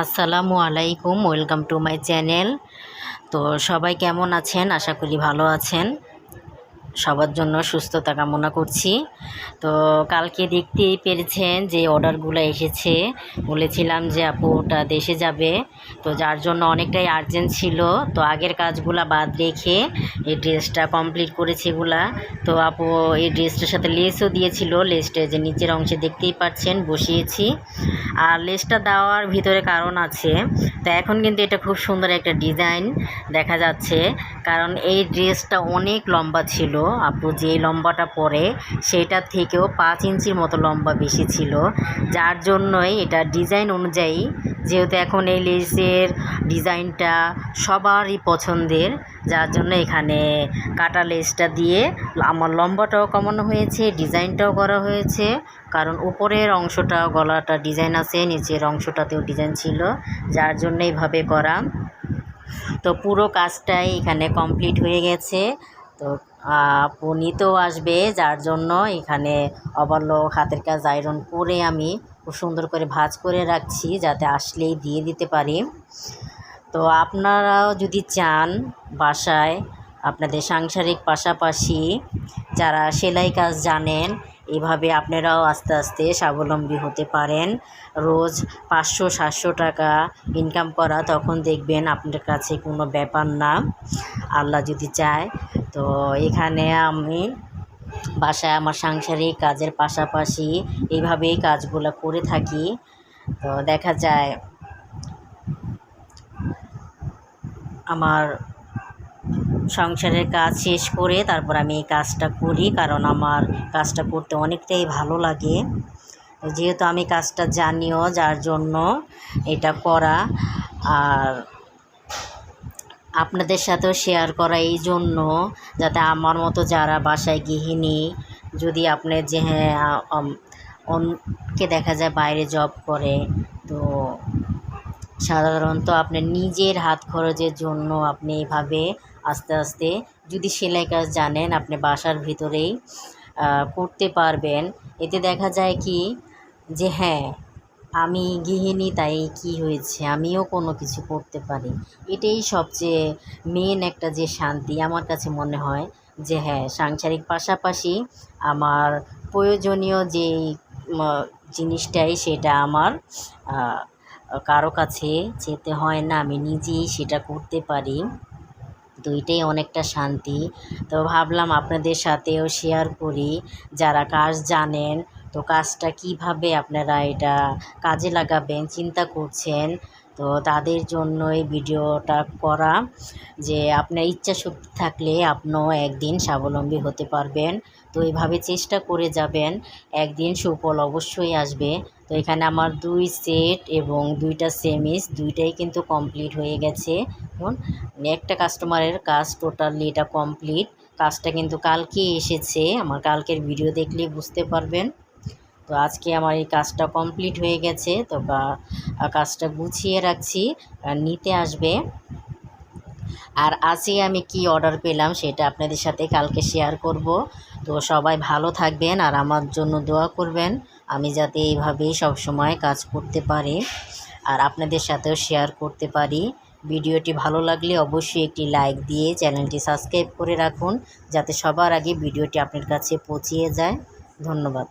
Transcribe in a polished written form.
আসসালামু আলাইকুম, welcome to my channel. তো সবাই কেমন আছেন? আশা করি ভালো আছেন। সবার জন্য সুস্থতা কামনা করছি। তো কালকে দেখতেই পেরেছেন যে অর্ডারগুলো এসেছে। বলেছিলাম যে আপু ওটা দেশে যাবে, তো যার জন্য অনেকটাই আর্জেন্ট ছিল। তো আগের কাজগুলা বাদ রেখে এই ড্রেসটা কমপ্লিট করেছি এগুলা। তো আপু এই ড্রেসটার সাথে লেসও দিয়েছিল। লেসটা যে নিচের অংশে দেখতেই পাচ্ছেন বসিয়েছি। আর লেসটা দেওয়ার ভিতরে কারণ আছে। তো এখন কিন্তু এটা খুব সুন্দর একটা ডিজাইন দেখা যাচ্ছে, কারণ এই ড্রেসটা অনেক লম্বা ছিল। আপু যে লম্বাটা পরে সেটার থেকেও 5 ইঞ্চির মতো লম্বা বেশি ছিল, যার জন্যই এটা ডিজাইন অনুযায়ী, যেহেতু এখন এই লেসের ডিজাইনটা সবারই পছন্দের, যার জন্য এখানে কাটা লেসটা দিয়ে আমার লম্বাটাও কমানো হয়েছে, ডিজাইনটাও করা হয়েছে। কারণ উপরের অংশটা গলাটা ডিজাইন আছে, নিচের অংশটাতেও ডিজাইন ছিল, যার জন্য এইভাবে করা। তো পুরো কাজটাই এখানে কমপ্লিট হয়ে গেছে। তো আপু নিতেও আসবে, যার জন্য এখানে ওভারলক হাতের কাজ আয়রন করে আমি খুব সুন্দর করে ভাঁজ করে রাখছি, যাতে আসলেই দিয়ে দিতে পারি। তো আপনারাও যদি চান বাসায় আপনাদের সাংসারিক পাশাপাশি যারা সেলাই কাজ জানেন, এভাবে আপনারাও আস্তে আস্তে স্বাবলম্বী হতে পারেন। রোজ 500-700 টাকা ইনকাম করা, তখন দেখবেন আপনার কাছে কোনো ব্যাপার না, আল্লাহ যদি চায়। তো এখানে আমি বাসায় আমার সাংসারিক কাজের পাশাপাশি এইভাবেই কাজগুলো করে থাকি। তো দেখা যায় আমার সংসারের কাজ শেষ করে তারপর আমি এই কাজটা করি, কারণ আমার কাজটা করতে অনেকটাই ভালো লাগে। যেহেতু আমি কাজটা জানিও, যার জন্য এটা করা আর আপনাদের সাথেও শেয়ার করা, এই জন্য যাতে আমার মতো যারা বাসায় গৃহিণী, যদি আপনার যে অনেকে দেখা যায় বাইরে জব করে, তো সাধারণত আপনার নিজের হাত খরচের জন্য আপনি এইভাবে আস্তে আস্তে যদি সেলাই কাজ জানেন, আপনি বাসার ভিতরেই করতে পারবেন। এতে দেখা যায় কি যে হ্যাঁ, আমি গৃহিণী, তাই কি হয়েছে, আমিও কোনো কিছু করতে পারি। এটাই সবচেয়ে মেন একটা যে শান্তি আমার কাছে মনে হয়, যে হ্যাঁ, সাংসারিক পাশাপাশি আমার প্রয়োজনীয় যেই জিনিসটাই, সেটা আমার কারো কাছে যেতে হয় না, আমি নিজেই সেটা করতে পারি। তো এটাই অনেকটা শান্তি। তো ভাবলাম আপনাদের সাথেও শেয়ার করি, যারা কাজ জানেন, তো কাজটা কিভাবে আপনারা এটা কাজে লাগাবেন চিন্তা করছেন, তো তাদের জন্য এই ভিডিওটা করা, যে আপনার ইচ্ছা শক্তি থাকলে আপনিও একদিন স্বাবলম্বী হতে পারবেন। তো এইভাবে চেষ্টা করে যাবেন, একদিন সুফল অবশ্যই আসবে। তো এখানে আমার 2 সেট এবং 2টা সেমিস, দুইটাই কিন্তু কমপ্লিট হয়ে গেছে। একটা কাস্টমারের কাজ টোটালি এটা কমপ্লিট। কাজটা কিন্তু কালকে এসেছে, আমার কালকের ভিডিও দেখলেই বুঝতে পারবেন। তো আজকে আমার এই কাজটা কমপ্লিট হয়ে গেছে। তো কাজটা গুছিয়ে রাখছি, নিতে আসবে। আর আজকে আমি কি অর্ডার পেলাম সেটা আপনাদের সাথে কালকে শেয়ার করব। তো সবাই ভালো থাকবেন আর আমার জন্য দোয়া করবেন, আমি যাতে এইভাবেই সবসময় কাজ করতে পারি আর আপনাদের সাথেও শেয়ার করতে পারি। ভিডিওটি ভালো লাগলে অবশ্যই একটি লাইক দিয়ে চ্যানেলটি সাবস্ক্রাইব করে রাখুন, যাতে সবার আগে ভিডিওটি আপনার কাছে পৌঁছিয়ে যায়। ধন্যবাদ।